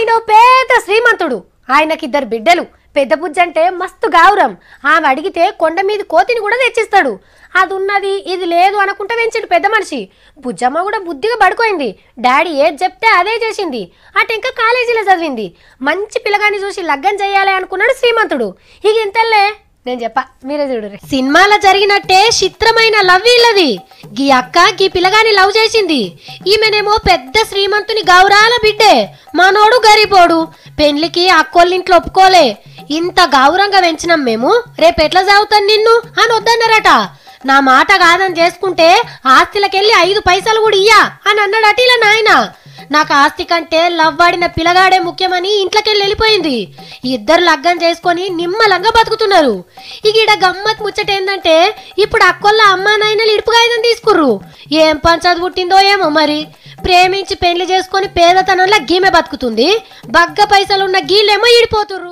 ఈడో పేద శ్రీమంతుడు, ఆయనకిద్దరు బిడ్డలు. పెద్ద బుజ్జంటే మస్తు గౌరవం. ఆమె అడిగితే కొండ మీద కోతిని కూడా తెచ్చిస్తాడు. అది ఉన్నది ఇది లేదు అనుకుంటా పెంచాడు పెద్ద మనిషి. బుజ్జమ్మ కూడా బుద్ధిగా పడుకోయింది. డాడీ ఏది చెప్తే అదే చేసింది. అటు ఇంకా కాలేజీలో చదివింది. మంచి పిల్లగాని చూసి లగ్గం చేయాలి అనుకున్నాడు శ్రీమంతుడు. ఇక ఇంతల్లే నేను చెప్పా, మీరే చూడు. సినిమాలో జరిగినట్టే చిత్రమైన లవ్ వీళ్ళది. గీ అక్క గీ పిల్లగాని లవ్ చేసింది. ఈమెనేమో పెద్ద శ్రీమంతుని గౌరాల బిడ్డే, మనోడు గరీబోడు. పెళ్లికి అక్కోళ్ళింట్లో ఒప్పుకోలే. ఇంత గౌరంగా పెంచినాం మేము, రేపెట్లా చదువుతాను నిన్ను అని వద్దన్నారట. నా మాట కాదని చేసుకుంటే ఆస్తిలకెళ్ళి 5 పైసలు కూడా ఇయ్యా అని అన్నాడట ఇలా నాయన. నాకు ఆస్తి కంటే లవ్వాడిన పిల్లగాడే ముఖ్యమని ఇంట్లోకెళ్ళి వెళ్ళిపోయింది. ఇద్దరు లగ్గం చేసుకొని నిమ్మలంగా బతుకుతున్నారు. ఇక ఈడ గమ్మత్ ముచ్చట ఏందంటే, ఇప్పుడు అక్కోళ్ళ అమ్మా నాయనలు ఇడుపుగాయదని తీసుకుర్రు. ఏం పంచాది పుట్టిందో ఏమో మరి. ప్రేమించి పెళ్లి చేసుకొని పేదతనంలో గీమె బతుకుతుంది. బగ్గ పైసలున్న గీళ్ళేమో ఈడిపోతుర్రు.